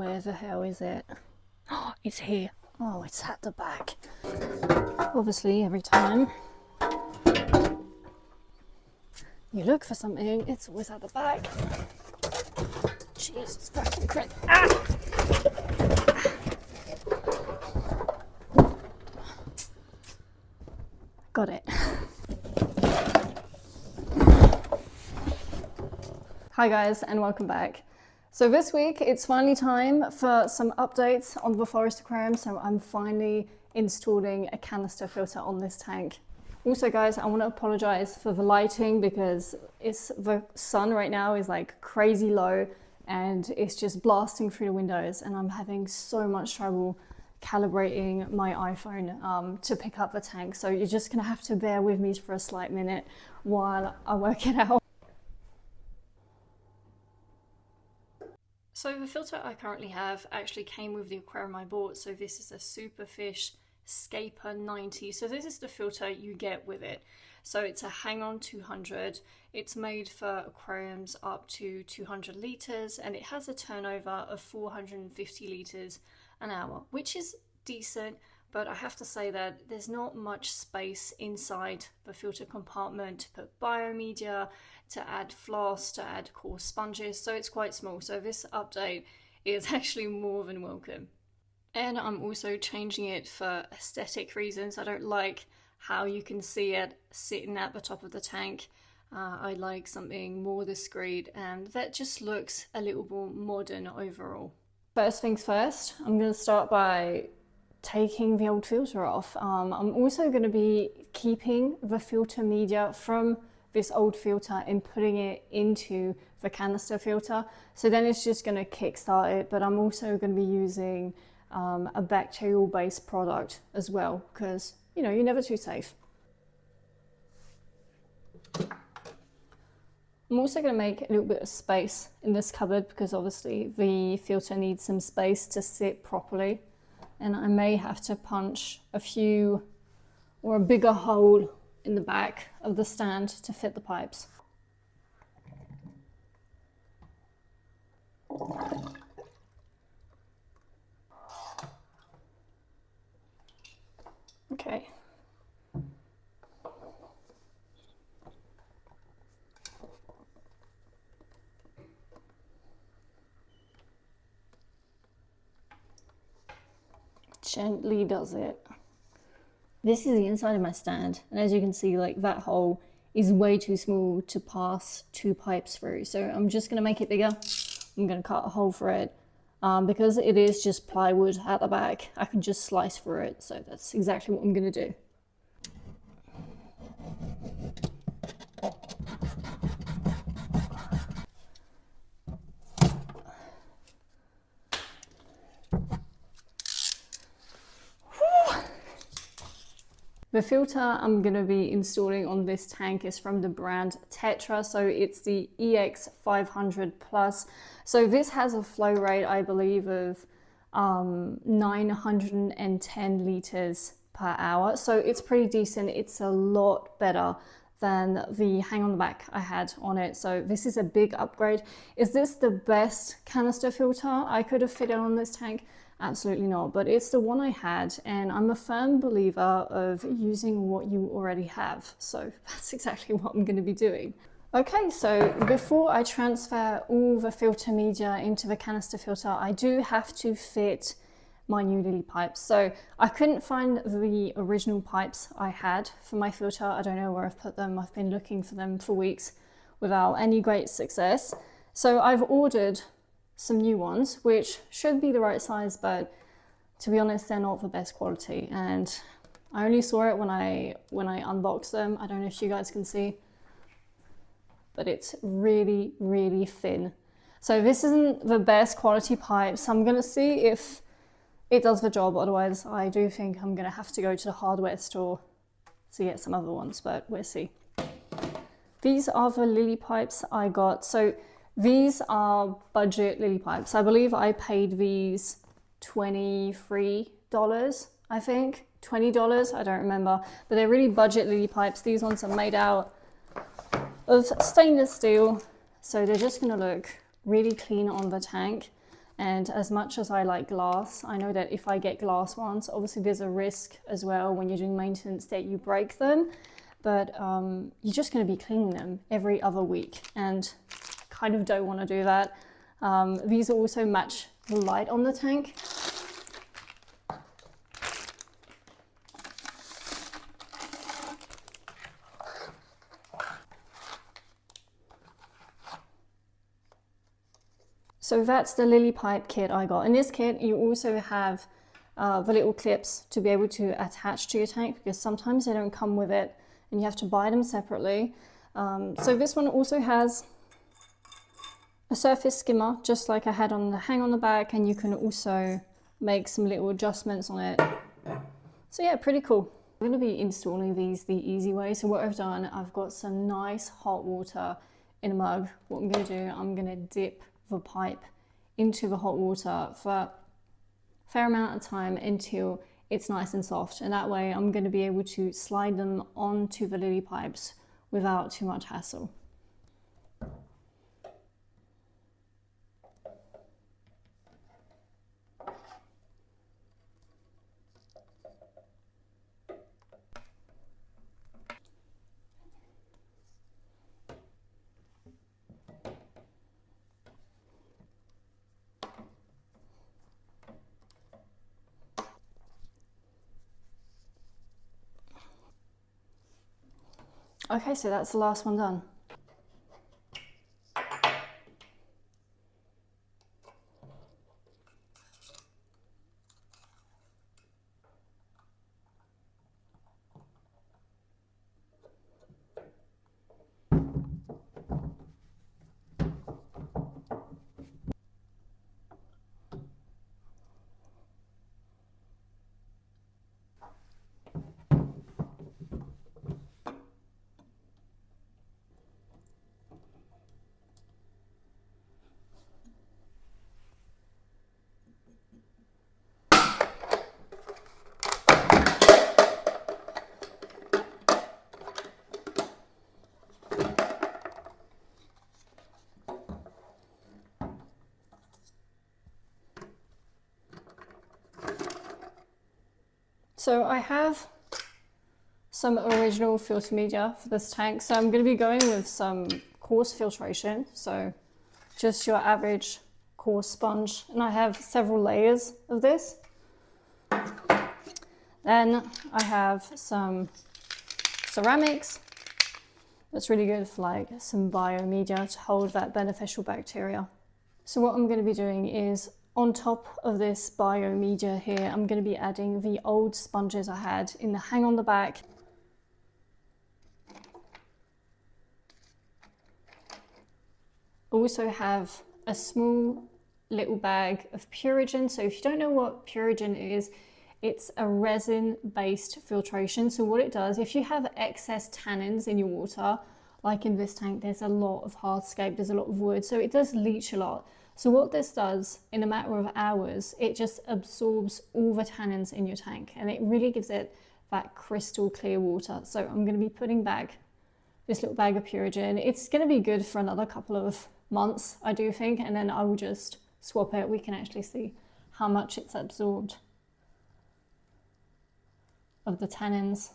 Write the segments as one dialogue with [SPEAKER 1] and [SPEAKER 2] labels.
[SPEAKER 1] Where the hell is it? Oh, it's here. Oh, it's at the back. Obviously, every time you look for something, it's always at the back. Jesus fucking Christ. Ah! Got it. Hi guys, and welcome back. So this week it's finally time for some updates on the Forest Aquarium. So I'm finally installing a canister filter on this tank. Also guys, I want to apologize for the lighting because the sun right now is like crazy low and it's just blasting through the windows, and I'm having so much trouble calibrating my iPhone to pick up the tank. So you're just gonna have to bear with me for a slight minute while I work it out. So the filter I currently have actually came with the aquarium I bought. So this is a Superfish Scaper 90. So this is the filter you get with it. So it's a Hang-On 200. It's made for aquariums up to 200 litres, and it has a turnover of 450 litres an hour, which is decent, but I have to say that there's not much space inside the filter compartment to put biomedia, to add floss, to add coarse sponges, so it's quite small. So this update is actually more than welcome. And I'm also changing it for aesthetic reasons. I don't like how you can see it sitting at the top of the tank. I like something more discreet, and that just looks a little more modern overall. First things first, I'm going to start by taking the old filter off. I'm also going to be keeping the filter media from this old filter and putting it into the canister filter. So then it's just going to kickstart it, but I'm also going to be using a bacterial based product as well, because you know, you're never too safe. I'm also going to make a little bit of space in this cupboard because obviously the filter needs some space to sit properly, and I may have to punch a few or a bigger hole in the back of the stand to fit the pipes. Okay. Gently does it. This is the inside of my stand, and as you can see, like that hole is way too small to pass two pipes through. So I'm just gonna make it bigger. I'm gonna cut a hole for it. Because it is just plywood at the back, I can just slice through it. So that's exactly what I'm gonna do. The filter I'm going to be installing on this tank is from the brand Tetra, so it's the EX500 Plus. So this has a flow rate, I believe, of 910 litres per hour. So it's pretty decent. It's a lot better than the hang on the back I had on it. So this is a big upgrade. Is this the best canister filter I could have fitted on this tank? Absolutely not, but it's the one I had, and I'm a firm believer of using what you already have. So that's exactly what I'm going to be doing. Okay, so before I transfer all the filter media into the canister filter, I do have to fit my new lily pipes. So I couldn't find the original pipes I had for my filter. I don't know where I've put them. I've been looking for them for weeks without any great success. So I've ordered some new ones, which should be the right size, but to be honest, they're not the best quality. And I only saw it when I unboxed them. I don't know if you guys can see, but it's really, really thin. So this isn't the best quality pipe. So I'm gonna see if it does the job. Otherwise, I do think I'm gonna have to go to the hardware store to get some other ones, but we'll see. These are the lily pipes I got. So these are budget lily pipes. I believe I paid these $23, I think. $20, I don't remember. But they're really budget lily pipes. These ones are made out of stainless steel. So they're just gonna look really clean on the tank. And as much as I like glass, I know that if I get glass ones, obviously there's a risk as well when you're doing maintenance that you break them, but you're just going to be cleaning them every other week, and kind of don't want to do that. These also match the light on the tank. So that's the lily pipe kit I got. In this kit, you also have the little clips to be able to attach to your tank, because sometimes they don't come with it and you have to buy them separately. So this one also has a surface skimmer, just like I had on the hang on the back, and you can also make some little adjustments on it. So yeah, pretty cool. I'm going to be installing these the easy way. So what I've done, I've got some nice hot water in a mug. What I'm going to do, I'm going to dip the pipe into the hot water for a fair amount of time until it's nice and soft, and that way I'm going to be able to slide them onto the lily pipes without too much hassle. Okay, so that's the last one done. So I have some original filter media for this tank. So I'm going to be going with some coarse filtration. So just your average coarse sponge. And I have several layers of this. Then I have some ceramics. That's really good for like some biomedia to hold that beneficial bacteria. So what I'm going to be doing is, on top of this biomedia here, I'm going to be adding the old sponges I had in the hang on the back. Also have a small little bag of Purigen. So if you don't know what Purigen is, it's a resin-based filtration. So what it does, if you have excess tannins in your water, like in this tank, there's a lot of hardscape, there's a lot of wood, so it does leach a lot. So what this does, in a matter of hours, it just absorbs all the tannins in your tank, and it really gives it that crystal clear water. So I'm going to be putting back this little bag of Purigen. It's going to be good for another couple of months, I do think, and then I will just swap it. We can actually see how much it's absorbed of the tannins.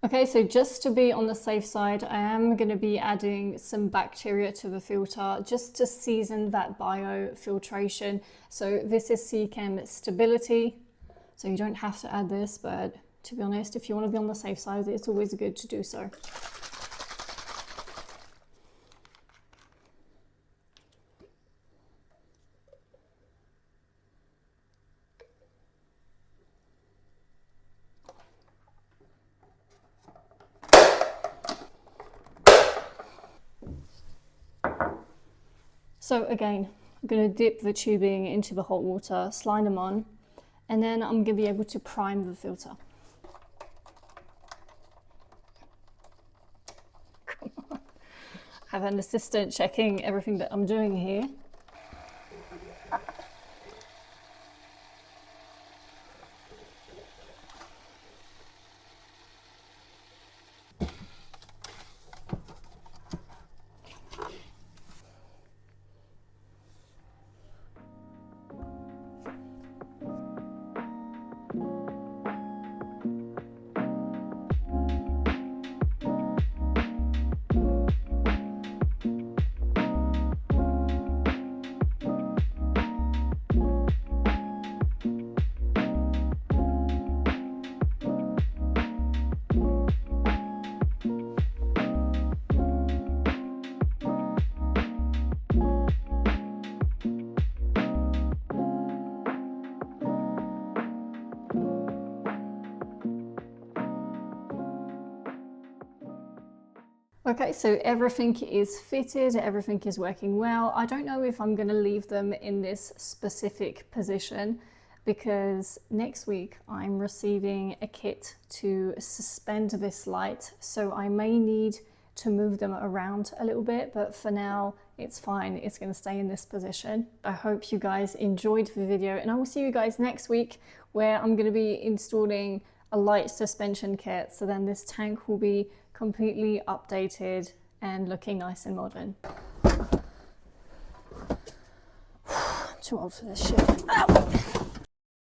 [SPEAKER 1] Okay, so just to be on the safe side, I am going to be adding some bacteria to the filter just to season that biofiltration. So this is Seachem Stability, so you don't have to add this, but to be honest, if you want to be on the safe side, it's always good to do so. So again, I'm going to dip the tubing into the hot water, slide them on, and then I'm going to be able to prime the filter. Come on. I have an assistant checking everything that I'm doing here. Okay, so everything is fitted, everything is working well. I don't know if I'm going to leave them in this specific position because next week I'm receiving a kit to suspend this light, so I may need to move them around a little bit, but for now it's fine. It's going to stay in this position. I hope you guys enjoyed the video, and I will see you guys next week where I'm going to be installing a light suspension kit, so then this tank will be completely updated and looking nice and modern. I'm too old for this shit. Ow.